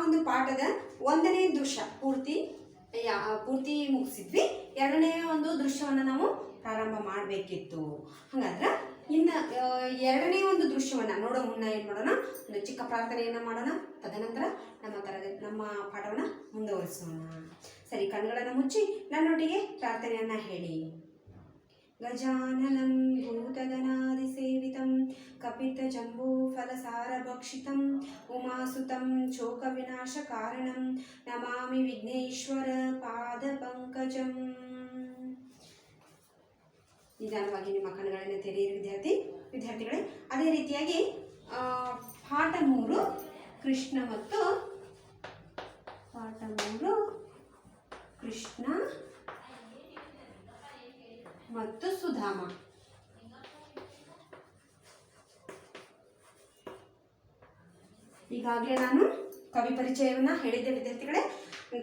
ಒಂದು ಪಾಠದ 1ನೇ ದೃಶ್ಯ ಪೂರ್ತಿ ಮುಗಿಸಿದ್ವಿ. 2ನೇ ಒಂದು ದೃಶ್ಯವನ್ನು ನಾವು ಪ್ರಾರಂಭ ಮಾಡಬೇಕಿತ್ತು. ಹಾಗಾದ್ರೆ ಇನ್ನು 2ನೇ ಒಂದು ದೃಶ್ಯವನ್ನು ನೋಡೋ ಮುನ್ನ ಏನು ಮಾಡೋಣ, ಒಂದು ಚಿಕ್ಕ ಪ್ರಾರ್ಥನೆಯನ್ನು ಮಾಡೋಣ. ತದನಂತರ ನಮ್ಮ ಪಾಠವನ್ನು ಮುಂದುವರಿಸೋಣ. ಸರಿ, ಕಣ್ಣುಗಳನ್ನು ಮುಚ್ಚಿ ನನ್ನೊಟ್ಟಿಗೆ ಪ್ರಾರ್ಥನೆಯನ್ನು ಹೇಳಿ. ಗಜಾನನಂ ಭೂತಗಣಾದಿಸೇವಿತಂ ಕಪಿತಜಂಬೂಫಲಸಾರಭಕ್ಷಿತಂ ಉಮಾಸುತಂ ಶೋಕವಿನಾಶಕಾರಣಂ ನಮಾಮಿ ವಿಘ್ನೇಶ್ವರ ಪಾದಪಂಕಜಂ. ನಿಧಾನವಾಗಿ ನಿಮ್ಮ ಕಣ್ಣುಗಳನ್ನು ತೆರೆಯಿರಿ ವಿದ್ಯಾರ್ಥಿಗಳೇ. ಅದೇ ರೀತಿಯಾಗಿ ಪಾಠ 3 ಕೃಷ್ಣ ಮತ್ತು ಸುಧಾಮ. ಈಗಾಗಲೇ ನಾನು ಕವಿ ಪರಿಚಯವನ್ನು ಹೇಳಿದ್ದೆ ವಿದ್ಯಾರ್ಥಿಗಳೇ.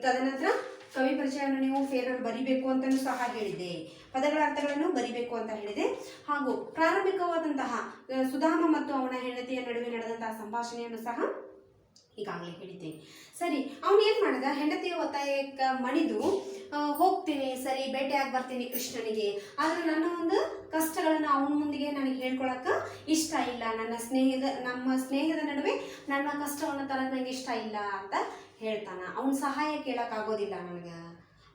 ತದನಂತರ ಕವಿ ಪರಿಚಯವನ್ನು ನೀವು ಫೇರಲ್ಲಿ ಬರಿಬೇಕು ಅಂತಲೂ ಸಹ ಹೇಳಿದ್ದೆ. ಪದಗಳ ಅರ್ಥಗಳನ್ನು ಬರಿಬೇಕು ಅಂತ ಹೇಳಿದೆ. ಹಾಗೂ ಪ್ರಾರಂಭಿಕವಾದಂತಹ ಸುಧಾಮ ಮತ್ತು ಅವನ ಹೆಂಡತಿಯ ನಡುವೆ ನಡೆದಂತಹ ಸಂಭಾಷಣೆಯನ್ನು ಸಹ ಈಗಾಗಲೇ ಹೇಳಿದ್ದೆ. ಸರಿ, ಅವನು ಏನು ಮಾಡಿದ, ಹೆಂಡತಿಯ ಒತ್ತಾಯಕ್ಕೆ ಮಣಿದು ಹೋಗ್ತೀನಿ, ಸರಿ ಭೇಟಿಯಾಗಿ ಬರ್ತೀನಿ ಕೃಷ್ಣನಿಗೆ, ಆದರೆ ನನ್ನ ಒಂದು ಕಷ್ಟಗಳನ್ನು ಅವನ ಮುಂದಿಗೆ ನನಗೆ ಹೇಳ್ಕೊಳಕ್ಕೆ ಇಷ್ಟ ಇಲ್ಲ, ನಮ್ಮ ಸ್ನೇಹದ ನಡುವೆ ನನ್ನ ಕಷ್ಟವನ್ನು ತರಕ್ಕೆ ನನಗೆ ಇಷ್ಟ ಇಲ್ಲ ಅಂತ ಹೇಳ್ತಾನ. ಅವನ ಸಹಾಯ ಕೇಳೋಕ್ಕಾಗೋದಿಲ್ಲ ನನಗೆ.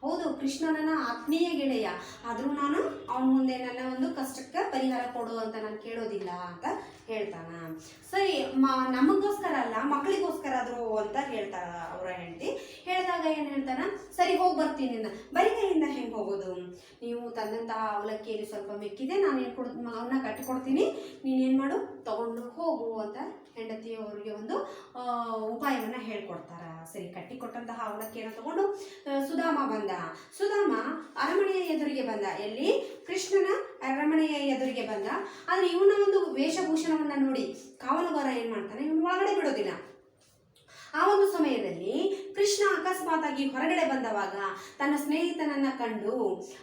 ಹೌದು, ಕೃಷ್ಣ ನನ್ನ ಆತ್ಮೀಯ ಗೆಳೆಯ, ಆದರೂ ನಾನು ಅವನ ಮುಂದೆ ನನ್ನ ಒಂದು ಕಷ್ಟಕ್ಕೆ ಪರಿಹಾರ ಕೊಡು ಅಂತ ನಾನು ಕೇಳೋದಿಲ್ಲ ಅಂತ ಹೇಳ್ತಾನ. ಸರಿ, ನಮಗೋಸ್ಕರ ಅಲ್ಲ, ಮಕ್ಕಳಿಗೋಸ್ಕರ ಆದರೂ ಅಂತ ಹೇಳ್ತಾರ ಅವರ ಹೆಂಡತಿ. ಹೇಳಿದಾಗ ಏನು ಹೇಳ್ತಾನ, ಸರಿ ಹೋಗಿ ಬರ್ತೀನಿ. ಬರಿಗೈಯಿಂದ ಹೆಂಗೆ ಹೋಗೋದು, ನೀವು ತಂದಂತಹ ಅವಲಕ್ಕಿಯಲ್ಲಿ ಸ್ವಲ್ಪ ಮೆಕ್ಕಿದೆ, ನಾನು ಏನು ಅವನ್ನ ಕಟ್ಟಿಕೊಡ್ತೀನಿ, ನೀನೇನು ಮಾಡು ತಗೊಂಡು ಹೋಗು ಅಂತ ಹೆಂಡತಿಯವರಿಗೆ ಒಂದು ಉಪಾಯವನ್ನು ಹೇಳ್ಕೊಡ್ತಾರ. ಸರಿ, ಕಟ್ಟಿಕೊಟ್ಟಂತಹ ಅವಲಕ್ಕಿಯನ್ನು ತಗೊಂಡು ಸುಧಾಮ ಬಂದ. ಸುಧಾಮ ಅರಮನೆಯ ಎದುರಿಗೆ ಬಂದ. ಎಲ್ಲಿ? ಕೃಷ್ಣನ ಅರಮನೆಯ ಎದುರಿಗೆ ಬಂದ. ಆದರೆ ಇವನ ಒಂದು ವೇಷಭೂಷಣವನ್ನು ನೋಡಿ ಕಾವಲುಗಾರ ಏನು ಮಾಡ್ತಾನೆ, ಇವನು ಒಳಗಡೆ ಬಿಡೋದಿಲ್ಲ. ಆ ಒಂದು ಸಮಯದಲ್ಲಿ ಕೃಷ್ಣ ಅಕಸ್ಮಾತ್ ಆಗಿ ಹೊರಗಡೆ ಬಂದವಾಗ ತನ್ನ ಸ್ನೇಹಿತನನ್ನು ಕಂಡು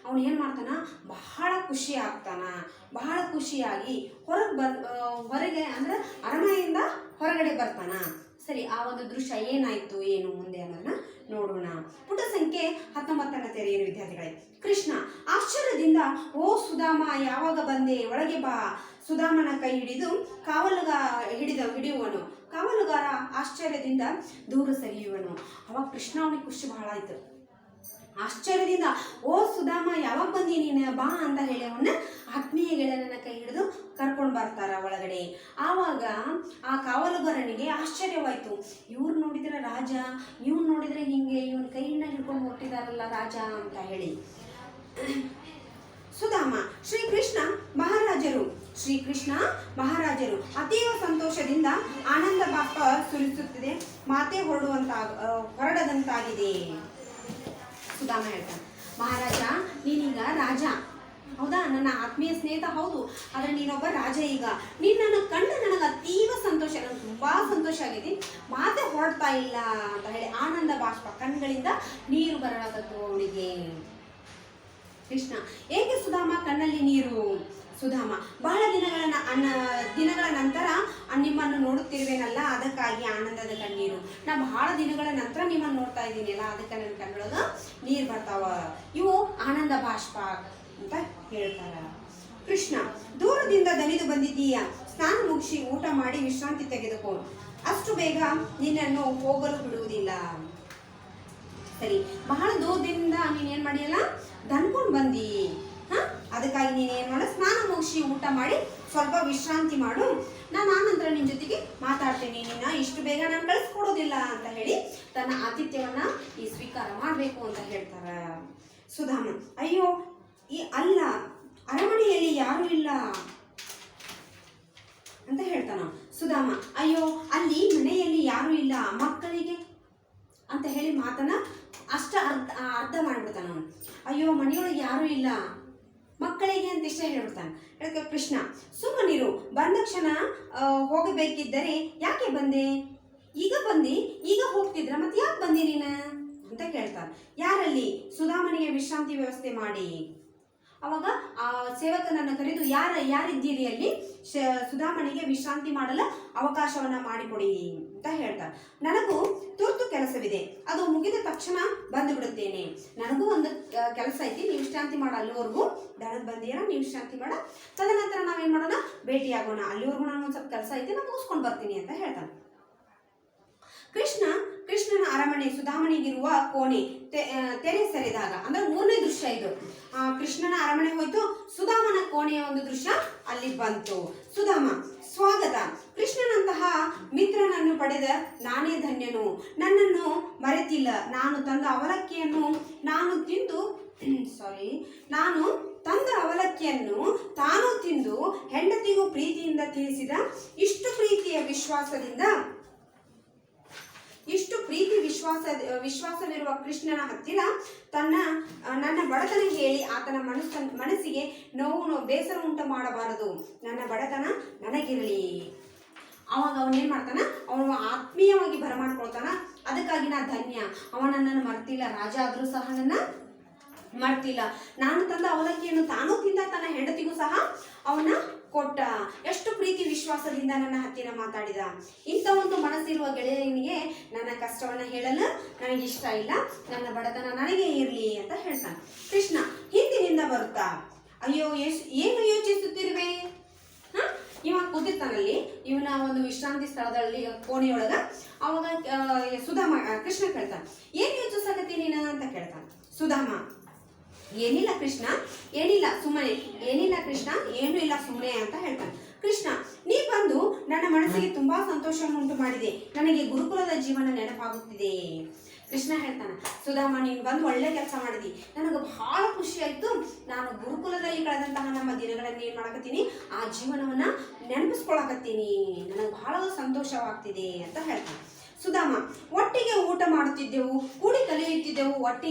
ಅವನು ಏನು ಮಾಡ್ತಾನ, ಬಹಳ ಖುಷಿ ಆಗ್ತಾನ. ಬಹಳ ಖುಷಿಯಾಗಿ ಹೊರಗೆ ಅಂದರೆ ಅರಮನೆಯಿಂದ ಹೊರಗಡೆ ಬರ್ತಾನ. ಸರಿ, ಆ ಒಂದು ದೃಶ್ಯ ಏನಾಯ್ತು ಏನು ಮುಂದೆ ಅನ್ನೋದನ್ನ ನೋಡೋಣ. ಪುಟ ಸಂಖ್ಯೆ 19 ತೆರೆಯಿರಿ ವಿದ್ಯಾರ್ಥಿಗಳೇ. ಕೃಷ್ಣ ಆಶ್ಚರ್ಯದಿಂದ, ಓ ಸುಧಾಮ, ಯಾವಾಗ ಬಂದೆ, ಒಳಗೆ ಬಾ. ಸುಧಾಮನ ಕೈ ಹಿಡಿದು ಹಿಡಿಯುವನು. ಕಾವಲುಗಾರ ಆಶ್ಚರ್ಯದಿಂದ ದೂರ ಸರಿಯುವನು. ಅವಾಗ ಕೃಷ್ಣ ಅವನಿಗೆ ಖುಷಿ ಬಹಳ ಆಯ್ತು. ಆಶ್ಚರ್ಯದಿಂದ, ಓ ಸುಧಾಮ, ಯಾವಾಗ ಬಂದಿ ನೀನು, ಬಾ ಅಂತ ಹೇಳಿ ಅವನ್ನ ಆತ್ಮೀಯ ಗೆಳೆಯನನ್ನ ಕೈ ಹಿಡಿದು ಕರ್ಕೊಂಡು ಬರ್ತಾರ ಒಳಗಡೆ. ಆವಾಗ ಆ ಕಾವಲುಗಾರನಿಗೆ ಆಶ್ಚರ್ಯವಾಯಿತು. ಇವ್ರು ನೋಡಿದ್ರೆ ರಾಜ, ಇವ್ನು ನೋಡಿದ್ರೆ ಹಿಂಗೆ ಇವನ್ ಕೈಯಿಂದ ಹಿಡ್ಕೊಂಡು ಹೊಟ್ಟಿದಾರಲ್ಲ ರಾಜ ಅಂತ ಹೇಳಿ. ಸುಧಾಮ ಶ್ರೀಕೃಷ್ಣ ಮಹಾರಾಜರು ಅತೀವ ಸಂತೋಷದಿಂದ ಆನಂದ ಬಾಷ್ಪ ಸುರಿಸುತ್ತಿದೆ, ಮಾತೆ ಹೊರಡದಂತಾಗಿದೆ. ಸುಧಾಮ ಹೇಳ್ತಾನೆ, ಮಹಾರಾಜ, ನೀನೀಗ ರಾಜ ಹೌದಾ, ನನ್ನ ಆತ್ಮೀಯ ಸ್ನೇಹಿತ ಹೌದು, ಆದರೆ ನೀನೊಬ್ಬ ರಾಜ. ಈಗ ನಿನ್ನನ್ನು ಕಂಡು ನನಗೆ ಅತೀವ ಸಂತೋಷ, ನನಗೆ ತುಂಬ ಸಂತೋಷ ಆಗಿದೆ, ಮಾತೆ ಹೊರಡ್ತಾ ಇಲ್ಲ ಅಂತ ಹೇಳಿ ಆನಂದ ಬಾಷ್ಪ ಕಣ್ಗಳಿಂದ ನೀರು ಬರಲಾಗತ್ತು ಅವನಿಗೆ. ಕೃಷ್ಣ, ಏಕೆ ಸುಧಾಮ ಕಣ್ಣಲ್ಲಿ ನೀರು? ಸುಧಾಮ, ಬಹಳ ದಿನಗಳ ನಂತರ ನಿಮ್ಮನ್ನು ನೋಡುತ್ತಿರುವೇನಲ್ಲ, ಅದಕ್ಕಾಗಿ ಆನಂದದ ಕಣ್ಣೀರು. ನಾ ಬಹಳ ದಿನಗಳ ನಂತರ ನಿಮ್ಮನ್ನು ನೋಡ್ತಾ ಇದ್ದೀನಲ್ಲ, ಅದಕ್ಕೆ ನನ್ನ ಕಣ್ಣೊಳಗ ನೀರು ಬರ್ತಾವ, ಇವು ಆನಂದ ಬಾಷ್ಪ ಅಂತ ಹೇಳ್ತಾರ. ಕೃಷ್ಣ, ದೂರದಿಂದ ದಣಿದು ಬಂದಿದ್ದೀಯ, ಸ್ನಾನ ಮುಗಿಸಿ ಊಟ ಮಾಡಿ ವಿಶ್ರಾಂತಿ ತೆಗೆದುಕೋ, ಅಷ್ಟು ಬೇಗ ನಿನ್ನನ್ನು ಹೋಗಲು ಬಿಡುವುದಿಲ್ಲ. ಸರಿ, ಬಹಳ ದೂರದಿಂದ ನೀನೇನ್ ಮಾಡಿಯಲ್ಲ, ದನ್ಕೊಂಡು ಬಂದಿ, ಅದಕ್ಕಾಗಿ ನೀನೇನು ಮಾಡು, ಸ್ನಾನ ಮುಗಿಸಿ ಊಟ ಮಾಡಿ ಸ್ವಲ್ಪ ವಿಶ್ರಾಂತಿ ಮಾಡು, ನಾನು ಆನಂತರ ನಿನ್ನ ಜೊತೆಗೆ ಮಾತಾಡ್ತೀನಿ, ನಿನ್ನ ಇಷ್ಟು ಬೇಗ ನಾನು ಕಳಿಸ್ಕೊಡೋದಿಲ್ಲ ಅಂತ ಹೇಳಿ ತನ್ನ ಆತಿಥ್ಯವನ್ನ ಸ್ವೀಕಾರ ಮಾಡಬೇಕು ಅಂತ ಹೇಳ್ತಾರ. ಸುಧಾಮ, ಅಯ್ಯೋ ಅಲ್ಲ, ಅರಮನೆಯಲ್ಲಿ ಯಾರೂ ಇಲ್ಲ ಅಂತ ಹೇಳ್ತಾನ. ಸುಧಾಮ, ಅಯ್ಯೋ ಅಲ್ಲಿ ಮನೆಯಲ್ಲಿ ಯಾರೂ ಇಲ್ಲ, ಮಕ್ಕಳಿಗೆ ಅಂತ ಹೇಳಿ ಮಾತನ್ನ ಅರ್ಧ ಮಾಡ್ಬಿಡ್ತಾನ. ಅಯ್ಯೋ ಮನೆಯೊಳಗೆ ಯಾರೂ ಇಲ್ಲ, ಮಕ್ಕಳಿಗೆ ಅಂತ ಇಷ್ಟ ಹೇಳ್ಬಿಡ್ತಾನೆ. ಅದಕ್ಕೆ ಕೃಷ್ಣ, ಸುಮ್ಮನಿರು, ಬಂದ ಕ್ಷಣ ಹೋಗಬೇಕಿದ್ದರೆ ಯಾಕೆ ಬಂದೆ, ಈಗ ಹೋಗ್ತಿದ್ರ ಮತ್ತೆ ಯಾಕೆ ಬಂದಿ ನೀನ ಅಂತ ಕೇಳ್ತಾನೆ. ಯಾರಲ್ಲಿ? ಸುಧಾಮನಿಗೆ ವಿಶ್ರಾಂತಿ ವ್ಯವಸ್ಥೆ ಮಾಡಿ. ಅವಾಗ ಆ ಸೇವಕನನ್ನು ಕರೆದು ಯಾರಿದ್ದೀರಿ ಅಲ್ಲಿ, ಸುಧಾಮನಿಗೆ ವಿಶ್ರಾಂತಿ ಮಾಡಲು ಅವಕಾಶವನ್ನ ಮಾಡಿಕೊಡಿ ಅಂತ ಹೇಳ್ತಾರೆ. ನನಗೂ ತುರ್ತು ಕೆಲಸವಿದೆ, ಅದು ಮುಗಿದ ತಕ್ಷಣ ಬಂದು ಬಿಡುತ್ತೇನೆ. ನನಗೂ ಒಂದು ಕೆಲಸ ಐತಿ, ನೀವು ವಿಶ್ರಾಂತಿ ಮಾಡ, ಅಲ್ಲಿವರೆಗೂ ದಣದ ಬಂದಿರ, ನೀವು ವಿಶ್ರಾಂತಿ ಮಾಡ, ತದನಂತರ ನಾವೇನ್ ಮಾಡೋಣ, ಭೇಟಿಯಾಗೋಣ, ಅಲ್ಲಿವರೆಗೂ ನಾನು ಒಂದು ಸ್ವಲ್ಪ ಕೆಲಸ ಐತಿ, ನಾನು ಮುಗಿಸ್ಕೊಂಡು ಬರ್ತೀನಿ ಅಂತ ಹೇಳ್ತಾನೆ. ಕೃಷ್ಣನ ಅರಮನೆ ಸುಧಾಮನಿಗಿರುವ ಕೋಣೆ ತೆರೆ ಸರಿದಾಗ, ಅಂದ್ರೆ ಮೂರನೇ ದೃಶ್ಯ ಇದು. ಕೃಷ್ಣನ ಅರಮನೆ ಹೋಯ್ತು, ಸುಧಾಮನ ಕೋಣೆಯ ಒಂದು ದೃಶ್ಯ ಅಲ್ಲಿ ಬಂತು. ಸುಧಾಮ: ಸ್ವಾಗತ. ಕೃಷ್ಣನಂತಹ ಮಿತ್ರನನ್ನು ಪಡೆದ ನಾನೇ ಧನ್ಯನು. ನನ್ನನ್ನು ಮರೆತಿಲ್ಲ. ನಾನು ತಂದ ಅವಲಕ್ಕಿಯನ್ನು ತಾನು ತಿಂದು ಹೆಂಡತಿಗೂ ಪ್ರೀತಿಯಿಂದ ತಿಳಿಸಿದ. ಇಷ್ಟು ಪ್ರೀತಿ ವಿಶ್ವಾಸವಿರುವ ಕೃಷ್ಣನ ಹತ್ತಿರ ನನ್ನ ಬಡತನ ಹೇಳಿ ಆತನ ಮನಸ್ಸಿಗೆ ನೋವು ಬೇಸರ ಉಂಟು ಮಾಡಬಾರದು. ನನ್ನ ಬಡತನ ನನಗಿರಲಿ. ಅವಾಗ ಅವನೇನ್ ಮಾಡ್ತಾನ, ಅವನು ಆತ್ಮೀಯವಾಗಿ ಬರಮಾಡ್ಕೊಳ್ತಾನ. ಅದಕ್ಕಾಗಿ ನಾ ಧನ್ಯ, ಅವ ನನ್ನನ್ನು ಮರ್ತಿಲ್ಲ, ರಾಜ ಆದ್ರೂ ಸಹ ನನ್ನ ಮರ್ತಿಲ್ಲ. ನಾನು ತಂದ ಅವಲಕ್ಕಿಯನ್ನು ತಾನೂ ತಿಂದ, ತನ್ನ ಹೆಂಡತಿಗೂ ಸಹ ಅವನ ಕೊಟ್ಟ. ಎಷ್ಟು ಪ್ರೀತಿ ವಿಶ್ವಾಸದಿಂದ ನನ್ನ ಹತ್ತಿರ ಮಾತಾಡಿದ. ಇಂಥ ಒಂದು ಮನಸ್ಸಿರುವ ಗೆಳೆಯನಿಗೆ ನನ್ನ ಕಷ್ಟವನ್ನ ಹೇಳಲು ನನಗಿಷ್ಟ ಇಲ್ಲ, ನನ್ನ ಬಡತನ ನನಗೆ ಇರಲಿ ಅಂತ ಹೇಳ್ತಾನೆ. ಕೃಷ್ಣ ಹಿಂದಿನಿಂದ ಬರುತ್ತಾ, ಅಯ್ಯೋ ಏನು ಯೋಚಿಸುತ್ತಿರುವೆ? ಇವ ಕೂತಿರ್ತಾನಲ್ಲಿ, ಇವನ ಒಂದು ವಿಶ್ರಾಂತಿ ಸ್ಥಳದಲ್ಲಿ ಕೋಣೆಯೊಳಗ. ಅವಾಗ ಸುಧಾಮ ಕೃಷ್ಣ ಕೇಳ್ತಾನೆ, ಏನ್ ಯೋಚಿಸಕತ್ತಿ ನೀನು ಅಂತ ಕೇಳ್ತಾನೆ. ಸುಧಾಮ: ಏನಿಲ್ಲ ಕೃಷ್ಣ, ಏನಿಲ್ಲ ಸುಮ್ಮನೆ, ಏನಿಲ್ಲ ಕೃಷ್ಣ, ಏನೂ ಇಲ್ಲ ಸುಮ್ಮನೆ ಅಂತ ಹೇಳ್ತಾನೆ. ಕೃಷ್ಣ: ನೀ ಬಂದು ನನ್ನ ಮನಸ್ಸಿಗೆ ತುಂಬಾ ಸಂತೋಷವನ್ನು ಉಂಟು ಮಾಡಿದೆ. ನನಗೆ ಗುರುಕುಲದ ಜೀವನ ನೆನಪಾಗುತ್ತಿದೆ. ಕೃಷ್ಣ ಹೇಳ್ತಾನೆ, ಸುಧಾಮ ನೀನು ಬಂದು ಒಳ್ಳೆ ಕೆಲಸ ಮಾಡಿದಿ, ನನಗೆ ಬಹಳ ಖುಷಿ ಆಯ್ತು. ನಾನು ಗುರುಕುಲದಲ್ಲಿ ಕಳೆದಂತಹ ನಮ್ಮ ದಿನಗಳನ್ನು ಏನ್ ಮಾಡಕತ್ತೀನಿ, ಆ ಜೀವನವನ್ನ ನೆನಪಿಸ್ಕೊಳಕತ್ತೀನಿ, ನನಗೆ ಬಹಳ ಸಂತೋಷವಾಗ್ತಿದೆ ಅಂತ ಹೇಳ್ತಾನೆ. ಸುಧಾಮ: ಒಟ್ಟಿಗೆ ಊಟ ಮಾಡುತ್ತಿದ್ದೆವು, ಕೂಡಿ ಕಲಿಯುತ್ತಿದ್ದೆವು,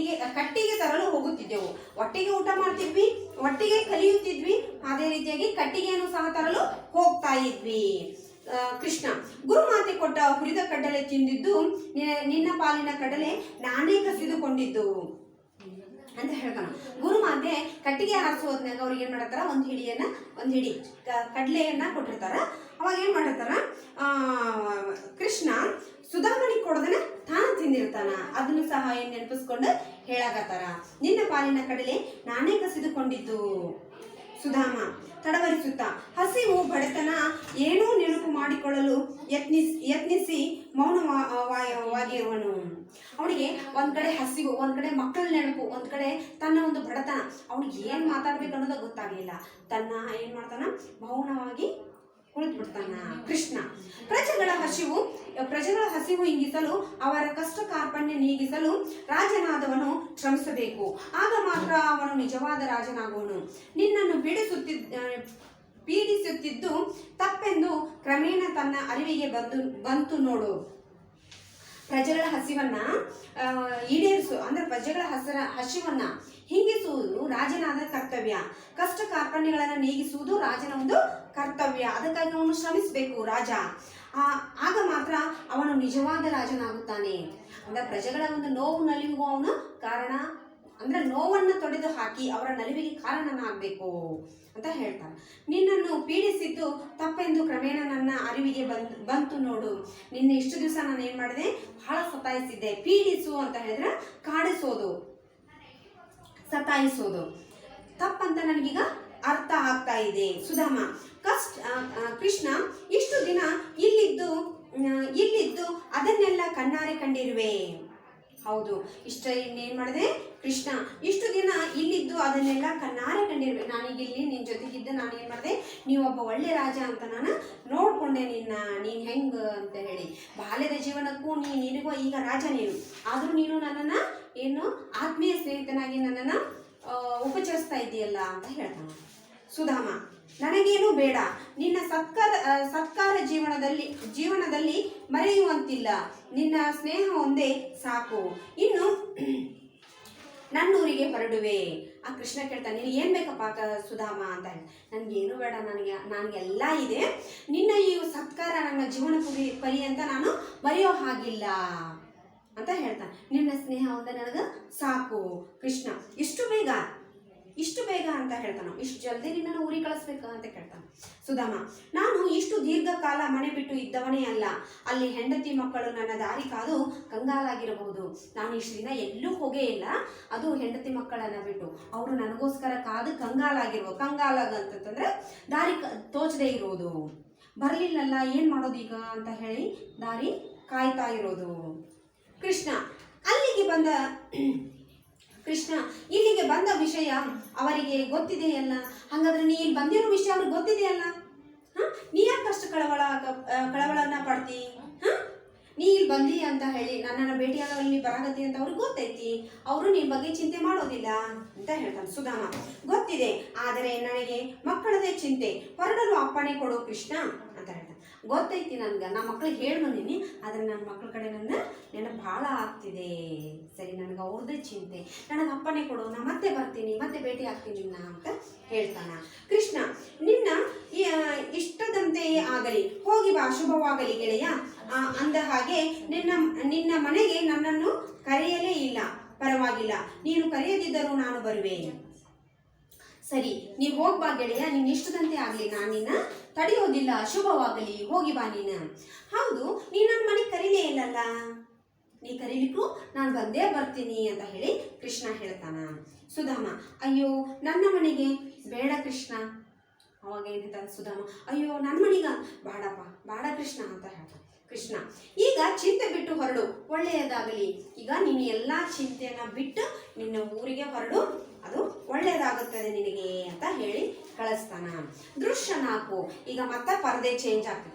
ಕಟ್ಟಿಗೆ ತರಲು ಹೋಗುತ್ತಿದ್ದೆವು. ಒಟ್ಟಿಗೆ ಊಟ ಮಾಡ್ತಿದ್ವಿ, ಒಟ್ಟಿಗೆ ಕಲಿಯುತ್ತಿದ್ವಿ, ಅದೇ ರೀತಿಯಾಗಿ ಕಟ್ಟಿಗೆಯನ್ನು ಸಹ ತರಲು ಹೋಗ್ತಾ ಇದ್ವಿ. ಕೃಷ್ಣ: ಗುರುಮಾತೆ ಕೊಟ್ಟ ಹುರಿದ ಕಡಲೆ ತಿಂದಿದ್ದು, ನಿನ್ನ ಪಾಲಿನ ಕಡಲೆ ನಾನೇ ಕಸಿದುಕೊಂಡಿದ್ದು ಅಂತ ಹೇಳ್ತಾನ. ಗುರುಮಾತೆ ಕಟ್ಟಿಗೆ ಹಾರಿಸೋದ್ನಾಗ ಅವ್ರಿಗೆ ಏನ್ ಮಾಡತ್ತಾರ, ಒಂದು ಹಿಡಿ ಕಡಲೆಯನ್ನ ಕೊಟ್ಟಿರ್ತಾರ. ಅವಾಗ ಏನ್ ಮಾಡಿರ್ತಾರ, ಕೃಷ್ಣ ಸುಧಾಮನಿಗೆ ಕೊಡದನ ತಾನು ತಿಂದಿರ್ತಾನ. ಅದನ್ನು ಸಹ ಏನ್ ನೆನಪಿಸ್ಕೊಂಡು ಹೇಳಾಕತ್ತಾರ, ನಿನ್ನ ಪಾಲಿನ ಕಡಲೆ ನಾನೇ ಕಸಿದುಕೊಂಡಿದ್ದು. ಸುಧಾಮ ತಡವರಿಸುತ್ತಾ, ಹಸಿವು ಬಡತನ ಏನೂ ನೆನಪು ಮಾಡಿಕೊಳ್ಳಲು ಯತ್ನಿಸಿ ಮೌನವಾಗಿರುವನು. ಅವನಿಗೆ ಒಂದ್ ಕಡೆ ಹಸಿವು, ಒಂದ್ ಕಡೆ ಮಕ್ಕಳ ನೆನಪು, ಒಂದ್ ಕಡೆ ತನ್ನ ಒಂದು ಬಡತನ. ಅವನಿಗೆ ಏನ್ ಮಾತಾಡ್ಬೇಕು ಅನ್ನೋದು ಗೊತ್ತಾಗಲಿಲ್ಲ. ಏನ್ ಮಾಡ್ತಾನ, ಮೌನವಾಗಿ ಕುಳಿತು ಬಿಡ್ತಾನ. ಕೃಷ್ಣ: ಪ್ರಜೆಗಳ ಹಸಿವು ಇಂಗಿಸಲು, ಅವರ ಕಷ್ಟ ಕಾರ್ಪಣ್ಯ ನೀಗಿಸಲು ರಾಜನಾದವನು ಶ್ರಮಿಸಬೇಕು. ಆಗ ಮಾತ್ರ ಅವನು ನಿಜವಾದ ರಾಜನಾಗುವನು. ನಿನ್ನನ್ನು ಪೀಡಿಸುತ್ತಿದ್ದು ತಪ್ಪೆಂದು ಕ್ರಮೇಣ ತನ್ನ ಅರಿವಿಗೆ ಬಂತು ನೋಡು. ಪ್ರಜೆಗಳ ಹಸಿವನ್ನ ಈಡೇರಿಸು, ಅಂದ್ರೆ ಪ್ರಜೆಗಳ ಹಸಿವನ್ನ ಹಿಂಗಿಸುವುದು ರಾಜನಾದ ಕರ್ತವ್ಯ. ಕಷ್ಟ ಕಾರ್ಪಣ್ಯಗಳನ್ನು ನೀಗಿಸುವುದು ರಾಜನ ಒಂದು ಕರ್ತವ್ಯ. ಅದಕ್ಕಾಗಿ ಅವನು ಶ್ರಮಿಸಬೇಕು ರಾಜ. ಆಗ ಮಾತ್ರ ಅವನು ನಿಜವಾದ ರಾಜನಾಗುತ್ತಾನೆ. ಅಂದ್ರೆ ಪ್ರಜೆಗಳ ಒಂದು ನೋವು ನಲಿವಿಗೂ ಅವನು ಕಾರಣ, ಅಂದ್ರೆ ನೋವನ್ನು ತೊಡೆದು ಹಾಕಿ ಅವರ ನಲಿವಿಗೆ ಕಾರಣನಾಗಬೇಕು ಅಂತ ಹೇಳ್ತಾನೆ. ನಿನ್ನನ್ನು ಪೀಡಿಸಿದ್ದು ತಪ್ಪೆಂದು ಕ್ರಮೇಣ ನನ್ನ ಅರಿವಿಗೆ ಬಂತು ನೋಡು. ನಿನ್ನ ಇಷ್ಟು ದಿವಸ ನಾನು ಏನ್ ಮಾಡಿದೆ, ಬಹಳ ಸತಾಯಿಸಿದ್ದೆ. ಪೀಡಿಸು ಅಂತ ಹೇಳಿದ್ರೆ ಕಾಡಿಸೋದು, ಸತಾಯಿಸೋದು ತಪ್ಪಂತ ನನಗೀಗ ಅರ್ಥ ಆಗ್ತಾ ಇದೆ. ಸುಧಾಮ: ಕೃಷ್ಣ ಇಷ್ಟು ದಿನ ಇಲ್ಲಿದ್ದು ಅದನ್ನೆಲ್ಲ ಕಣ್ಣಾರೆ ಕಂಡಿರುವೆ. ಹೌದು, ಇನ್ನೇನ್ ಮಾಡಿದೆ ಕೃಷ್ಣ, ಇಷ್ಟು ದಿನ ಇಲ್ಲಿದ್ದು ಅದನ್ನೆಲ್ಲ ಕಣ್ಣಾರೆ ಕಂಡಿರುವೆ. ನಾನೀಗ ಇಲ್ಲಿ ನಿನ್ ಜೊತೆಗಿದ್ದು ನಾನೇನ್ ಮಾಡಿದೆ, ನೀವೊಬ್ಬ ಒಳ್ಳೆ ರಾಜ ಅಂತ ನಾನು ನೋಡ್ಕೊಂಡೆ ನೀನ್ ಹೆಂಗ ಅಂತ ಹೇಳಿ. ಬಾಲ್ಯದ ಜೀವನಕ್ಕೂ ನಿನಗೂ ಈಗ ರಾಜ ನೀನು, ಆದ್ರೂ ನೀನು ನನ್ನನ್ನ ಏನು ಆತ್ಮೀಯ ಸ್ನೇಹಿತನಾಗಿ ನನ್ನನ್ನ ಉಪಚರಿಸ್ತಾ ಇದೆಯಲ್ಲ ಅಂತ ಹೇಳ್ತಾನೆ. ಸುಧಾಮ: ನನಗೇನು ಬೇಡ, ನಿನ್ನ ಸತ್ಕಾರ ಜೀವನದಲ್ಲಿ ಮರೆಯುವಂತಿಲ್ಲ. ನಿನ್ನ ಸ್ನೇಹ ಒಂದೇ ಸಾಕು. ಇನ್ನು ನನ್ನೂರಿಗೆ ಹೊರಡುವೆ. ಆ ಕೃಷ್ಣ ಕೇಳ್ತಾನೆ, ನೀನು ಏನ್ ಬೇಕಪ್ಪ ಸುಧಾಮ ಅಂತ ಹೇಳಿ. ನನ್ಗೇನು ಬೇಡ, ನನಗೆಲ್ಲ ಇದೆ. ನಿನ್ನ ಈ ಸತ್ಕಾರ ನನ್ನ ಜೀವನ ಪರ್ಯಂತ ನಾನು ಮರೆಯೋ ಹಾಗಿಲ್ಲ ಅಂತ ಹೇಳ್ತಾನೆ. ನಿನ್ನ ಸ್ನೇಹ ಒಂದೇ ನನಗೆ ಸಾಕು. ಕೃಷ್ಣ: ಇಷ್ಟು ಬೇಗ ಇಷ್ಟು ಬೇಗ ಅಂತ ಹೇಳ್ತಾನ, ಇಷ್ಟು ಜಲ್ದಿ ನಿನ್ನನ್ನು ಊರಿಗೆ ಕಳಿಸ್ಬೇಕ ಅಂತ ಕೇಳ್ತಾನೆ ಸುಧಾಮ. ನಾನು ಇಷ್ಟು ದೀರ್ಘಕಾಲ ಮನೆ ಬಿಟ್ಟು ಇದ್ದವನೇ ಅಲ್ಲ, ಅಲ್ಲಿ ಹೆಂಡತಿ ಮಕ್ಕಳು ನನ್ನ ದಾರಿ ಕಾದು ಕಂಗಾಲಾಗಿರಬಹುದು. ನಾನು ಇಷ್ಟು ದಿನ ಎಲ್ಲೂ ಹೋಗೇ ಇಲ್ಲ, ಅದು ಹೆಂಡತಿ ಮಕ್ಕಳನ್ನ ಬಿಟ್ಟು ಅವರು ನನಗೋಸ್ಕರ ಕಾದು ಕಂಗಾಲಾಗಿರ್ಬೋದು. ಕಂಗಾಲಾಗಂತಂದ್ರೆ ದಾರಿ ತೋಚದೇ ಇರೋದು, ಬರ್ಲಿಲ್ಲಲ್ಲ ಏನ್ ಮಾಡೋದು ಈಗ ಅಂತ ಹೇಳಿ ದಾರಿ ಕಾಯ್ತಾ ಇರೋದು. ಕೃಷ್ಣ ಇಲ್ಲಿಗೆ ಬಂದ ವಿಷಯ ಅವರಿಗೆ ಗೊತ್ತಿದೆಯಲ್ಲ, ಹಾಗಾದ್ರೆ ನೀ ಇಲ್ಲಿ ಬಂದಿರೋ ವಿಷಯ ಅವ್ರಿಗೆ ಗೊತ್ತಿದೆಯಲ್ಲ, ನೀ ಯಾಕಷ್ಟು ಕಳವಳನ್ನ ಪಡ್ತಿ? ನೀ ಇಲ್ಲಿ ಬಂದಿ ಅಂತ ಹೇಳಿ ನನ್ನನ್ನು ಭೇಟಿಯಾಗಲ್ಲಿ ಬರಾಗತಿ ಅಂತ ಅವ್ರಿಗೆ ಗೊತ್ತೈತಿ, ಅವರು ನಿನ್ನ ಬಗ್ಗೆ ಚಿಂತೆ ಮಾಡೋದಿಲ್ಲ ಅಂತ ಹೇಳ್ತಾನೆ ಸುಧಾಮ. ಗೊತ್ತಿದೆ, ಆದರೆ ನನಗೆ ಮಕ್ಕಳದೇ ಚಿಂತೆ, ಹೊರಡಲು ಅಪ್ಪಣೆ ಕೊಡು ಕೃಷ್ಣ ಅಂತ ಹೇಳ್ತಾನೆ. ಗೊತ್ತೈತಿ ನನ್ಗೆ, ನಾ ಮಕ್ಳಿಗೆ ಹೇಳಿ ಬಂದೀನಿ, ಆದರೆ ನನ್ನ ಮಕ್ಕಳ ಕಡೆ ನೆನಪು ಭಾಳ ಆಗ್ತಿದೆ. ಸರಿ, ನನಗೆ ಅವ್ರದ್ದೇ ಚಿಂತೆ, ನನಗೆ ಅಪ್ಪಣೆ ಕೊಡು, ನಾ ಮತ್ತೆ ಬರ್ತೀನಿ, ಮತ್ತೆ ಭೇಟಿ ಆಗ್ತೀನಿ ನಿನ್ನ ಅಂತ ಹೇಳ್ತಾನ. ಕೃಷ್ಣ, ನಿನ್ನ ಇಷ್ಟದಂತೆಯೇ ಆಗಲಿ, ಹೋಗಿ ಬಾ, ಶುಭವಾಗಲಿ ಗೆಳೆಯ ಅಂದ ಹಾಗೆ ನಿನ್ನ ಮನೆಗೆ ನನ್ನನ್ನು ಕರೆಯಲೇ ಇಲ್ಲ, ಪರವಾಗಿಲ್ಲ, ನೀನು ಕರೆಯದಿದ್ದರೂ ನಾನು ಬರುವೆ. ಸರಿ, ನೀವು ಹೋಗ್ಬಾ ಗೆಳೆಯ, ನಿನ್ನ ಇಷ್ಟದಂತೆ ಆಗಲಿ, ನಾನು ನಿನ್ನ ತಡೆಯೋದಿಲ್ಲ, ಶುಭವಾಗಲಿ, ಹೋಗಿ ಬಾ ನೀನು. ಹೌದು, ನೀ ನನ್ನ ಮನೆಗೆ ಕರೀಲೇ ಇಲ್ಲಲ್ಲ, ನೀ ಕರೀಲಿಕ್ಕೂ ನಾನು ಬಂದೇ ಬರ್ತೀನಿ ಅಂತ ಹೇಳಿ ಕೃಷ್ಣ ಹೇಳ್ತಾನ. ಸುಧಾಮ, ಅಯ್ಯೋ ನನ್ನ ಮನೆಗೆ ಬೇಡ ಕೃಷ್ಣ. ಅವಾಗ ಏನಿರ್ತಾನೆ ಸುಧಾಮ, ಅಯ್ಯೋ ನನ್ನ ಮನೆಗ ಬೇಡಪ್ಪ, ಬೇಡ ಕೃಷ್ಣ ಅಂತ ಹೇಳ್ತಾನೆ. ಕೃಷ್ಣ, ಈಗ ಚಿಂತೆ ಬಿಟ್ಟು ಹೊರಡು, ಒಳ್ಳೆಯದಾಗಲಿ. ಈಗ ನೀನು ಎಲ್ಲ ಚಿಂತೆಯನ್ನ ಬಿಟ್ಟು ನಿನ್ನ ಊರಿಗೆ ಹೊರಡು, ಅದು ಒಳ್ಳೆಯದಾಗುತ್ತದೆ ನಿನಗೆ ಅಂತ ಹೇಳಿ ಕಳಿಸ್ತಾನ. ದೃಶ್ಯ 4 ಈಗ ಮತ್ತೆ ಪರದೆ ಚೇಂಜ್ ಆಗ್ತದೆ.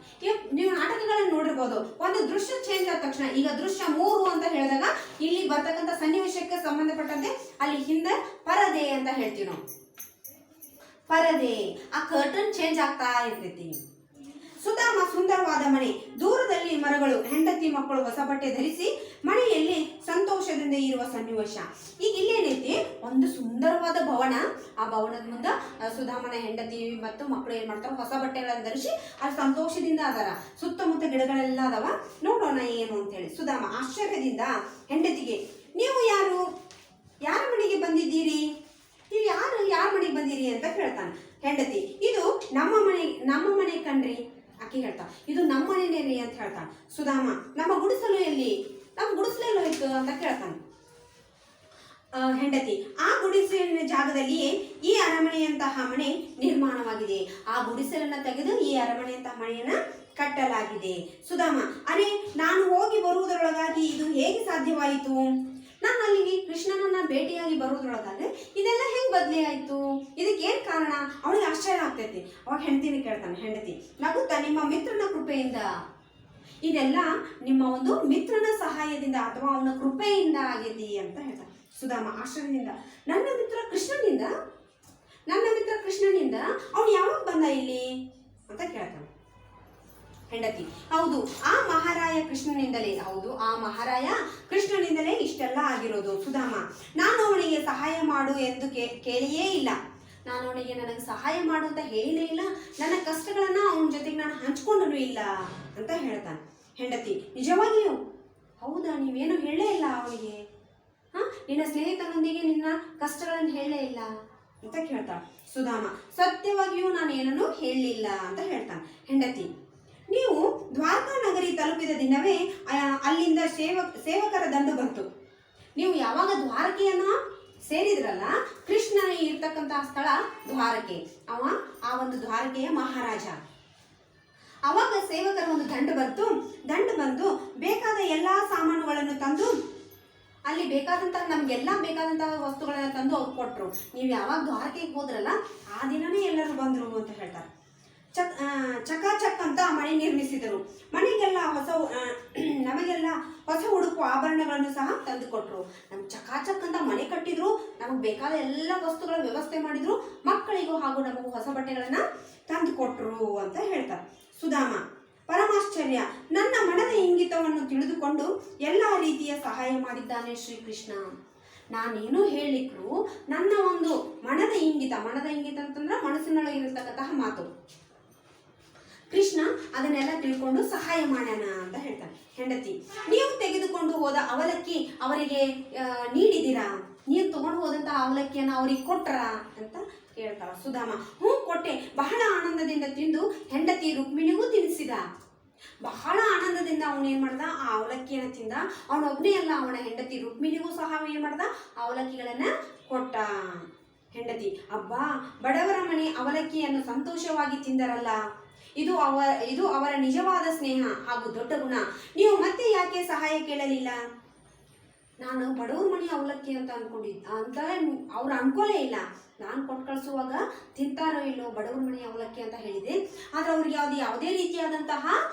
ನೀವು ನಾಟಕಗಳನ್ನು ನೋಡಿರ್ಬೋದು, ಒಂದು ದೃಶ್ಯ ಚೇಂಜ್ ಆದ ತಕ್ಷಣ ಈಗ ದೃಶ್ಯ 3 ಅಂತ ಹೇಳಿದಾಗ ಇಲ್ಲಿ ಬರ್ತಕ್ಕಂಥ ಸನ್ನಿವೇಶಕ್ಕೆ ಸಂಬಂಧಪಟ್ಟಂತೆ ಅಲ್ಲಿ ಹಿಂದೆ ಪರದೆ ಅಂತ ಹೇಳ್ತೀವಿ ನಾವು. ಪರದೆ, ಆ ಕರ್ಟನ್ ಚೇಂಜ್ ಆಗ್ತಾ ಇರ್ತೈತಿ. ಸುಧಾಮ ಸುಂದರವಾದ ಮನೆ, ದೂರದಲ್ಲಿ ಮರಗಳು, ಹೆಂಡತಿ ಮಕ್ಕಳು ಹೊಸ ಬಟ್ಟೆ ಧರಿಸಿ ಮನೆಯಲ್ಲಿ ಸಂತೋಷದಿಂದ ಇರುವ ಸನ್ನಿವೇಶ. ಈಗ ಇಲ್ಲೇನೈತಿ, ಒಂದು ಸುಂದರವಾದ ಭವನ, ಆ ಭವನದ ಮುಂದೆ ಸುಧಾಮನ ಹೆಂಡತಿ ಮತ್ತು ಮಕ್ಕಳು ಏನ್ ಮಾಡ್ತಾರ, ಹೊಸ ಬಟ್ಟೆಗಳನ್ನು ಧರಿಸಿ ಅಲ್ಲಿ ಸಂತೋಷದಿಂದ ಅದಾರ. ಸುತ್ತಮುತ್ತ ಗಿಡಗಳೆಲ್ಲ ಅದಾವ, ನೋಡೋಣ ಏನು ಅಂತೇಳಿ. ಸುಧಾಮ ಆಶ್ಚರ್ಯದಿಂದ ಹೆಂಡತಿಗೆ, ನೀವು ಯಾರ ಮನೆಗೆ ಬಂದಿದ್ದೀರಿ, ನೀವು ಯಾರ ಮನೆಗೆ ಬಂದಿರಿ ಅಂತ ಕೇಳ್ತಾನೆ. ಹೆಂಡತಿ, ಇದು ನಮ್ಮ ಮನೆ ಕಣ್ರಿ. ಆಕೆ ಹೇಳ್ತಾ, ಇದು ನಮ್ಮ ಮನೆನೇ ರೀ ಅಂತ ಹೇಳ್ತಾನೆ. ಸುಧಾಮ, ನಮ್ಮ ಗುಡಿಸಲು ಎಲ್ಲಿ, ನಮ್ಮ ಗುಡಿಸಲೆಲ್ಲ ಹೋಯ್ತು ಅಂತ ಕೇಳ್ತಾನೆ. ಹೆಂಡತಿ, ಆ ಗುಡಿಸಲಿನ ಜಾಗದಲ್ಲಿಯೇ ಈ ಅರಮನೆಯಂತಹ ಮನೆ ನಿರ್ಮಾಣವಾಗಿದೆ. ಆ ಗುಡಿಸಲನ್ನ ತೆಗೆದು ಈ ಅರಮನೆಯಂತಹ ಮನೆಯನ್ನ ಕಟ್ಟಲಾಗಿದೆ. ಸುಧಾಮ, ಅರೆ, ನಾನು ಹೋಗಿ ಬರುವುದರೊಳಗಾಗಿ ಇದು ಹೇಗೆ ಸಾಧ್ಯವಾಯಿತು? ನಾನು ಅಲ್ಲಿಗೆ ಕೃಷ್ಣನನ್ನ ಭೇಟಿಯಾಗಿ ಬರೋದ್ರೊಳಗಾದ್ರೆ ಇದೆಲ್ಲ ಹೆಂಗ್ ಬದಲಿ ಆಯ್ತು, ಇದಕ್ಕೇನ್ ಕಾರಣ? ಅವಳಿಗೆ ಆಶ್ಚರ್ಯ ಆಗ್ತೈತಿ. ಅವಾಗ ಹೆಂಡತಿನ ಕೇಳ್ತಾನೆ. ಹೆಂಡತಿ ನಗುತ್ತಾ, ನಿಮ್ಮ ಮಿತ್ರನ ಕೃಪೆಯಿಂದ, ಇದೆಲ್ಲ ನಿಮ್ಮ ಒಂದು ಮಿತ್ರನ ಸಹಾಯದಿಂದ ಅಥವಾ ಅವನ ಕೃಪೆಯಿಂದ ಆಗೈತಿ ಅಂತ ಹೇಳ್ತಾನೆ. ಸುಧಾಮ ಆಶ್ಚರ್ಯದಿಂದ, ನನ್ನ ಮಿತ್ರ ಕೃಷ್ಣನಿಂದ ಅವನು ಯಾವಾಗ ಬಂದ ಇಲ್ಲಿ ಅಂತ ಕೇಳ್ತಾನೆ. ಹೆಂಡತಿ, ಹೌದು, ಆ ಮಹಾರಾಯ ಕೃಷ್ಣನಿಂದಲೇ ಇಷ್ಟೆಲ್ಲ ಆಗಿರೋದು. ಸುಧಾಮ, ನಾನು ಅವನಿಗೆ ಸಹಾಯ ಮಾಡು ಎಂದು ಕೇಳಿಯೇ ಇಲ್ಲ, ನಾನು ಅವನಿಗೆ ನನಗೆ ಸಹಾಯ ಮಾಡು ಅಂತ ಹೇಳಿನೇ ಇಲ್ಲ, ನನ್ನ ಕಷ್ಟಗಳನ್ನ ಅವನ ಜೊತೆಗೆ ನಾನು ಹಂಚ್ಕೊಂಡೂ ಇಲ್ಲ ಅಂತ ಹೇಳ್ತಾನೆ. ಹೆಂಡತಿ, ನಿಜವಾಗಿಯೂ? ಹೌದಾ, ನೀವೇನು ಹೇಳೇ ಇಲ್ಲ ಅವನಿಗೆ? ನಿನ್ನ ಸ್ನೇಹಿತನೊಂದಿಗೆ ನಿನ್ನ ಕಷ್ಟಗಳನ್ನು ಹೇಳೇ ಇಲ್ಲ ಅಂತ ಕೇಳ್ತಾಳೆ. ಸುಧಾಮ, ಸತ್ಯವಾಗಿಯೂ ನಾನು ಏನನ್ನೂ ಹೇಳಲಿಲ್ಲ ಅಂತ ಹೇಳ್ತಾನೆ. ಹೆಂಡತಿ, ನೀವು ದ್ವಾರಕಾ ನಗರಿ ತಲುಪಿದ ದಿನವೇ ಅಲ್ಲಿಂದ ಸೇವಕರ ದಂಡು ಬಂತು. ನೀವು ಯಾವಾಗ ದ್ವಾರಕೆಯನ್ನ ಸೇರಿದ್ರಲ್ಲ, ಕೃಷ್ಣನ ಇರ್ತಕ್ಕಂತಹ ಸ್ಥಳ ದ್ವಾರಕೆ, ಆ ಒಂದು ದ್ವಾರಕೆಯ ಮಹಾರಾಜ. ಅವಾಗ ಸೇವಕರ ಒಂದು ದಂಡು ಬಂದು ಬೇಕಾದ ಎಲ್ಲಾ ಸಾಮಾನುಗಳನ್ನು ತಂದು, ಅಲ್ಲಿ ನಮ್ಗೆಲ್ಲ ಬೇಕಾದಂತಹ ವಸ್ತುಗಳನ್ನ ತಂದು ಅವ್ರು ಕೊಟ್ರು. ನೀವು ಯಾವಾಗ ದ್ವಾರಕೆಗೆ ಹೋದ್ರಲ್ಲ ಆ ದಿನನೇ ಎಲ್ಲರೂ ಬಂದ್ರು ಅಂತ ಹೇಳ್ತಾರೆ. ಚಕಾಚಕ್ ಅಂತ ಮನೆ ನಿರ್ಮಿಸಿದರು. ಮನೆಗೆಲ್ಲ ನಮಗೆಲ್ಲ ಹೊಸ ಉಡುಪು ಆಭರಣಗಳನ್ನು ಸಹ ತಂದು ಕೊಟ್ರು. ನಮ್ಗೆ ಚಕಾಚಕ್ ಅಂತ ಮನೆ ಕಟ್ಟಿದ್ರು, ನಮಗೆ ಬೇಕಾದ ಎಲ್ಲ ವಸ್ತುಗಳ ವ್ಯವಸ್ಥೆ ಮಾಡಿದ್ರು, ಮಕ್ಕಳಿಗೂ ಹಾಗೂ ನಮಗೂ ಹೊಸ ಬಟ್ಟೆಗಳನ್ನ ತಂದು ಕೊಟ್ರು ಅಂತ ಹೇಳ್ತಾರೆ. ಸುಧಾಮ, ಪರಮಾಶ್ಚರ್ಯ, ನನ್ನ ಮನದ ಇಂಗಿತವನ್ನು ತಿಳಿದುಕೊಂಡು ಎಲ್ಲ ರೀತಿಯ ಸಹಾಯ ಮಾಡಿದ್ದಾನೆ ಶ್ರೀಕೃಷ್ಣ. ನಾನೇನು ಹೇಳಿಕ್ರು ನನ್ನ ಒಂದು ಮನದ ಇಂಗಿತ ಅಂತಂದ್ರೆ ಮನಸ್ಸಿನೊಳಗಿರತಕ್ಕಂತಹ ಮಾತು, ಕೃಷ್ಣ ಅದನ್ನೆಲ್ಲ ತಿಳ್ಕೊಂಡು ಸಹಾಯ ಮಾಡೋಣ ಅಂತ ಹೇಳ್ತಾನೆ. ಹೆಂಡತಿ, ನೀವು ತೆಗೆದುಕೊಂಡು ಹೋದ ಅವಲಕ್ಕಿ ಅವರಿಗೆ ನೀಡಿದ್ದೀರಾ? ನೀವು ತಗೊಂಡು ಹೋದಂತಹ ಅವಲಕ್ಕಿಯನ್ನು ಅವ್ರಿಗೆ ಕೊಟ್ರ ಅಂತ ಕೇಳ್ತಾಳ ಸುಧಾಮ. ಹ್ಞೂ ಕೊಟ್ಟೆ, ಬಹಳ ಆನಂದದಿಂದ ತಿಂದು ಹೆಂಡತಿ ರುಕ್ಮಿಣಿಗೂ ತಿನ್ನಿಸಿದ. ಬಹಳ ಆನಂದದಿಂದ ಅವನು ಏನ್ ಮಾಡ್ದ, ಆ ಅವಲಕ್ಕಿಯನ್ನು ತಿಂದ. ಅವನೊಬ್ಬನೇ ಅಲ್ಲ, ಅವನ ಹೆಂಡತಿ ರುಕ್ಮಿಣಿಗೂ ಸಹ ಏನ್ ಮಾಡ್ದ, ಅವಲಕ್ಕಿಗಳನ್ನ ಕೊಟ್ಟ. ಹೆಂಡತಿ, ಅಬ್ಬಾ, ಬಡವರ ಮನೆ ಅವಲಕ್ಕಿಯನ್ನು ಸಂತೋಷವಾಗಿ ತಿಂದರಲ್ಲ, ಇದು ಅವರ ನಿಜವಾದ ಸ್ನೇಹ ಹಾಗೂ ದೊಡ್ಡ ಗುಣ. ನೀವು ಮತ್ತೆ ಯಾಕೆ ಸಹಾಯ ಕೇಳಲಿಲ್ಲ? ನಾನು ಬಡವ್ರ ಮನೆ ಅವಲಕ್ಕಿ ಅಂತ ಅಂತ ಅವ್ರು ಅನ್ಕೋಲೇ ಇಲ್ಲ. ನಾನು ಕೊಟ್ಟು ಕಳಿಸುವಾಗ ತಿಂತಾರೋ ಇಲ್ಲೋ ಬಡವ್ರ ಮನೆ ಅವಲಕ್ಕಿ ಅಂತ ಹೇಳಿದೆ. ಆದ್ರೆ ಅವ್ರಿಗೆ ಯಾವುದೇ ರೀತಿಯಾದಂತಹ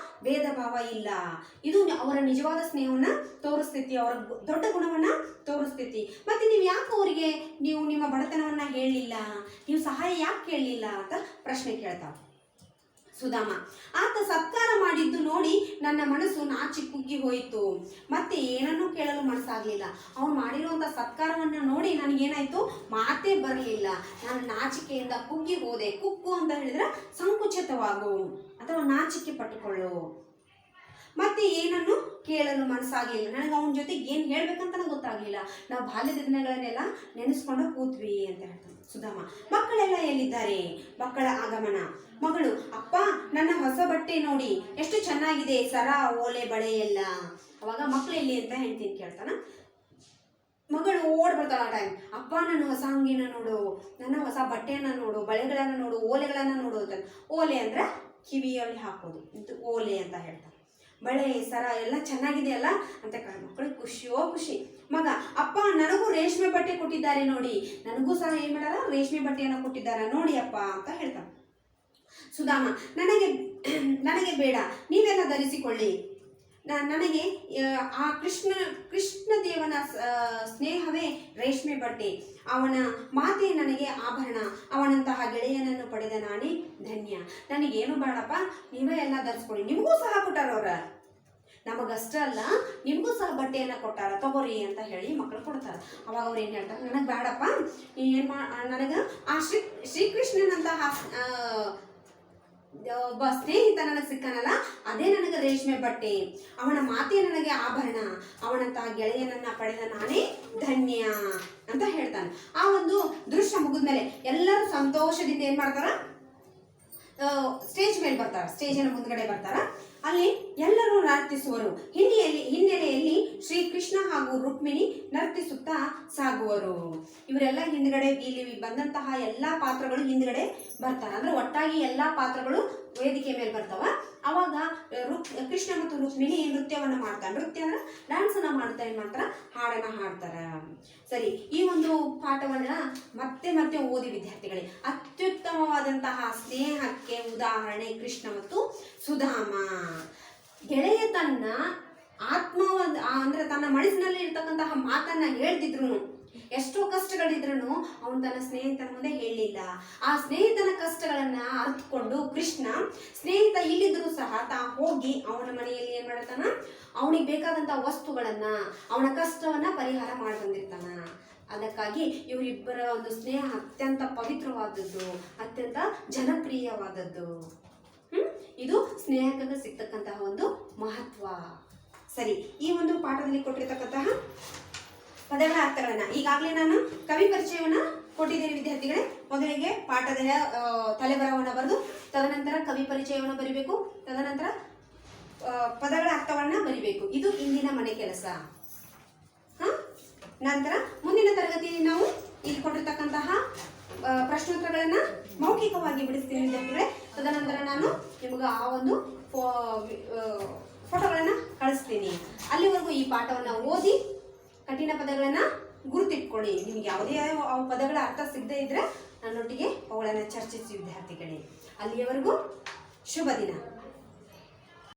ಭೇದ ಭಾವ ಇಲ್ಲ. ಇದು ಅವರ ನಿಜವಾದ ಸ್ನೇಹವನ್ನ ತೋರಿಸ್ತೈತಿ, ಅವರ ದೊಡ್ಡ ಗುಣವನ್ನ ತೋರಿಸ್ತೈತಿ. ಮತ್ತೆ ನೀವು ಯಾಕೆ ಅವರಿಗೆ ನಿಮ್ಮ ಬಡತನವನ್ನ ಹೇಳಲಿಲ್ಲ, ನೀವು ಸಹಾಯ ಯಾಕೆ ಕೇಳಲಿಲ್ಲ ಅಂತ ಪ್ರಶ್ನೆ ಕೇಳ್ತಾವ ಸುಧಾಮ. ಆತ ಸತ್ಕಾರ ಮಾಡಿದ್ದು ನೋಡಿ ನನ್ನ ಮನಸ್ಸು ನಾಚಿ ಕುಗ್ಗಿ ಹೋಯಿತು. ಮತ್ತೆ ಏನನ್ನೂ ಕೇಳಲು ಮನಸ್ಸಾಗ್ಲಿಲ್ಲ. ಅವನು ಮಾಡಿರುವಂತ ಸತ್ಕಾರವನ್ನ ನೋಡಿ ನನಗೇನಾಯ್ತು, ಮಾತೇ ಬರಲಿಲ್ಲ. ನಾನು ನಾಚಿಕೆಯಿಂದ ಕುಗ್ಗಿ ಹೋದೆ. ಕುಕ್ಕು ಅಂತ ಹೇಳಿದ್ರೆ ಸಂಕುಚಿತವಾಗು ಅಥವಾ ನಾಚಿಕೆ ಪಟ್ಟುಕೊಳ್ಳು. ಮತ್ತೆ ಏನನ್ನು ಕೇಳಲು ಮನಸ್ಸಾಗ್ಲಿಲ್ಲ. ನನಗೆ ಅವನ ಜೊತೆಗೆ ಏನು ಹೇಳ್ಬೇಕಂತ ಗೊತ್ತಾಗ್ಲಿಲ್ಲ. ನಾವು ಬಾಲ್ಯದ ದಿನಗಳನ್ನೆಲ್ಲ ನೆನೆಸ್ಕೊಂಡು ಕೂತ್ವಿ ಅಂತ ಹೇಳ್ತಾನೆ ಸುಧಾಮ. ಮಕ್ಕಳೆಲ್ಲ ಎಲ್ಲಿದ್ದಾರೆ? ಮಕ್ಕಳ ಆಗಮನ. ಮಗಳು, ಅಪ್ಪ, ನನ್ನ ಹೊಸ ಬಟ್ಟೆ ನೋಡಿ ಎಷ್ಟು ಚೆನ್ನಾಗಿದೆ, ಸರ, ಓಲೆ, ಬಳೆ ಎಲ್ಲ. ಅವಾಗ ಮಕ್ಕಳು ಎಲ್ಲಿ ಅಂತ ಹೇಳ್ತೀನಿ ಕೇಳ್ತಾನ. ಮಗಳು ಓಡ್ ಬರ್ತಾಳ ಆ ಟೈಮ್. ಅಪ್ಪ, ನನ್ನ ಹೊಸ ಅಂಗಿನ ನೋಡು, ನನ್ನ ಹೊಸ ಬಟ್ಟೆಯನ್ನ ನೋಡು, ಬಳೆಗಳನ್ನ ನೋಡು, ಓಲೆಗಳನ್ನ ನೋಡು ಅಂತ. ಓಲೆ ಅಂದ್ರೆ ಕಿವಿಯಲ್ಲಿ ಹಾಕೋದು, ಇದು ಓಲೆ ಅಂತ ಹೇಳ್ತಾರೆ. ಬಳೆ, ಸರ ಎಲ್ಲ ಚೆನ್ನಾಗಿದೆಯಲ್ಲ ಅಂತ ಮಕ್ಕಳಿಗೆ ಖುಷಿಯೋ ಖುಷಿ. ಮಗ, ಅಪ್ಪ, ನನಗೂ ರೇಷ್ಮೆ ಬಟ್ಟೆ ಕೊಟ್ಟಿದ್ದಾರೆ ನೋಡಿ, ನನಗೂ ಸಹ ಏನ್ ಮಾಡಾರ, ರೇಷ್ಮೆ ಬಟ್ಟೆಯನ್ನು ಕೊಟ್ಟಿದ್ದಾರೆ ನೋಡಿ ಅಪ್ಪ ಅಂತ ಹೇಳ್ತಾನೆ. ಸುಧಾಮ, ನನಗೆ ಬೇಡ, ನೀವೆಲ್ಲ ಧರಿಸಿಕೊಳ್ಳಿ. ನನಗೆ ಆ ಕೃಷ್ಣ ದೇವನ ಸ್ನೇಹವೇ ರೇಷ್ಮೆ ಬಟ್ಟೆ, ಅವನ ಮಾತೆ ನನಗೆ ಆಭರಣ. ಅವನಂತಹ ಗೆಳೆಯನನ್ನು ಪಡೆದ ನಾನೇ ಧನ್ಯ. ನನಗೇನು ಬೇಡಪ್ಪ, ನೀವೇ ಎಲ್ಲ ಧರಿಸ್ಕೊಳ್ಳಿ. ನಿಮಗೂ ಸಹ ಕೊಟ್ಟಾರ ಅವ್ರ, ನಮಗಷ್ಟ ಅಲ್ಲ ನಿಮಗೂ ಸಹ ಬಟ್ಟೆಯನ್ನು ಕೊಟ್ಟಾರ, ತಗೋರಿ ಅಂತ ಹೇಳಿ ಮಕ್ಕಳು ಕೊಡ್ತಾರೆ. ಅವಾಗ ಅವ್ರು ಏನು ಹೇಳ್ತಾರೆ, ನನಗೆ ಬೇಡಪ್ಪ, ನನಗೆ ಆ ಶ್ರೀಕೃಷ್ಣನಂತಹ ಒಬ್ಬ ಸ್ನೇಹಿತ ನನಗೆ ಸಿಕ್ಕನಲ್ಲ, ಅದೇ ನನಗೆ ರೇಷ್ಮೆ ಬಟ್ಟೆ, ಅವನ ಮಾತೆ ನನಗೆ ಆಭರಣ, ಅವನಂತಹ ಗೆಳೆಯನನ್ನ ಪಡೆದ ನಾನೇ ಧನ್ಯ ಅಂತ ಹೇಳ್ತಾನೆ. ಆ ಒಂದು ದೃಶ್ಯ ಮುಗಿದ್ಮೇಲೆ ಎಲ್ಲರೂ ಸಂತೋಷದಿಂದ ಏನ್ ಮಾಡ್ತಾರ, ಸ್ಟೇಜ್ ಮೇಲೆ ಬರ್ತಾರ, ಸ್ಟೇಜಿನ ಮುಂದ್ಗಡೆ ಬರ್ತಾರ. ಅಲ್ಲಿ ಎಲ್ಲರೂ ನರ್ತಿಸುವರು. ಹಿನ್ನೆಲೆಯಲ್ಲಿ ಶ್ರೀಕೃಷ್ಣ ಹಾಗೂ ರುಕ್ಮಿಣಿ ನರ್ತಿಸುತ್ತಾ ಸಾಗುವರು. ಇವರೆಲ್ಲ ಹಿಂದ್ಗಡೆ, ಇಲ್ಲಿ ಬಂದಂತಹ ಎಲ್ಲಾ ಪಾತ್ರಗಳು ಹಿಂದ್ಗಡೆ ಬರ್ತಾರ. ಅಂದ್ರೆ ಒಟ್ಟಾಗಿ ಎಲ್ಲಾ ಪಾತ್ರಗಳು ವೇದಿಕೆ ಮೇಲೆ ಬರ್ತಾವ. ಅವಾಗ ಕೃಷ್ಣ ಮತ್ತು ರುಕ್ಮಿಣಿ ನೃತ್ಯವನ್ನ ಮಾಡ್ತಾರೆ. ನೃತ್ಯ ಅಂದ್ರೆ ಡ್ಯಾನ್ಸ್ ಅನ್ನ ಮಾಡ್ತಾ ಏನ್ ಮಾಡ್ತಾರ, ಹಾಡನ್ನ ಹಾಡ್ತಾರ. ಸರಿ, ಈ ಒಂದು ಪಾಠವನ್ನ ಮತ್ತೆ ಮತ್ತೆ ಓದಿ ವಿದ್ಯಾರ್ಥಿಗಳೇ. ಅತ್ಯುತ್ತಮವಾದಂತಹ ಸ್ನೇಹಕ್ಕೆ ಉದಾಹರಣೆ ಕೃಷ್ಣ ಮತ್ತು ಸುಧಾಮ. ಗೆಳೆಯ ತನ್ನ ಅಂದ್ರೆ ತನ್ನ ಮನಸ್ಸಿನಲ್ಲಿ ಇರ್ತಕ್ಕಂತಹ ಮಾತನ್ನ ಹೇಳ್ತಿದ್ರು, ಎಷ್ಟೋ ಕಷ್ಟಗಳಿದ್ರು ಅವನು ತನ್ನ ಸ್ನೇಹಿತನ ಮುಂದೆ ಹೇಳಲಿಲ್ಲ. ಆ ಸ್ನೇಹಿತನ ಕಷ್ಟಗಳನ್ನ ಅರ್ಥಕೊಂಡು ಕೃಷ್ಣ, ಸ್ನೇಹಿತ ಇಲ್ಲಿದ್ರು ಸಹ ಹೋಗಿ ಅವನ ಮನೆಯಲ್ಲಿ ಏನ್ ಮಾಡತಾನ, ಅವನಿಗೆ ಬೇಕಾದಂತಹ ವಸ್ತುಗಳನ್ನ, ಅವನ ಕಷ್ಟವನ್ನ ಪರಿಹಾರ ಮಾಡಿ ಬಂದಿರ್ತಾನ. ಅದಕ್ಕಾಗಿ ಇವರಿಬ್ಬರ ಒಂದು ಸ್ನೇಹ ಅತ್ಯಂತ ಪವಿತ್ರವಾದದ್ದು, ಅತ್ಯಂತ ಜನಪ್ರಿಯವಾದದ್ದು. ಇದು ಸ್ನೇಹಕ್ಕೆ ಸಿಗ್ತಕ್ಕಂತಹ ಒಂದು ಮಹತ್ವ. ಸರಿ, ಈ ಒಂದು ಪಾಠದಲ್ಲಿ ಕೊಟ್ಟಿರ್ತಕ್ಕಂತಹ ಪದಗಳ ಅರ್ಥಗಳನ್ನ ಈಗಾಗಲೇ ನಾನು ಕವಿ ಪರಿಚಯವನ್ನ ಕೊಟ್ಟಿದ್ದೇನೆ ವಿದ್ಯಾರ್ಥಿಗಳೇ. ಮೊದಲಿಗೆ ಪಾಠದ ತಲೆಬರಹವನ್ನು ಬರೆದು ತದನಂತರ ಕವಿ ಪರಿಚಯವನ್ನು ಬರಿಬೇಕು, ತದನಂತರ ಪದಗಳ ಅರ್ಥವನ್ನ ಬರಿಬೇಕು. ಇದು ಇಂದಿನ ಮನೆ ಕೆಲಸ. ನಂತರ ಮುಂದಿನ ತರಗತಿಯಲ್ಲಿ ನಾವು ಇಲ್ಲಿ ಕೊಟ್ಟಿರ್ತಕ್ಕಂತಹ ಪ್ರಶ್ನೋತ್ತರಗಳನ್ನ ಮೌಖಿಕವಾಗಿ ಬಿಡಿಸ್ತೀನಿ ವಿದ್ಯಾರ್ಥಿಗಳೇ. ತದನಂತರ ನಾನು ನಿಮಗೆ ಆ ಒಂದು ಫೋಟೋಗಳನ್ನ ಕಳಿಸ್ತೀನಿ. ಅಲ್ಲಿವರೆಗೂ ಈ ಪಾಠವನ್ನ ಓದಿ ಕಠಿಣ ಪದಗಳನ್ನ ಗುರುತಿಟ್ಕೊಳ್ಳಿ. ನಿಮ್ಗೆ ಯಾವುದೇ ಪದಗಳ ಅರ್ಥ ಸಿಗದೇ ಇದ್ರೆ ನನ್ನೊಟ್ಟಿಗೆ ಅವುಗಳನ್ನ ಚರ್ಚಿಸಿ ವಿದ್ಯಾರ್ಥಿಗಳೇ. ಅಲ್ಲಿಯವರೆಗೂ ಶುಭ ದಿನ.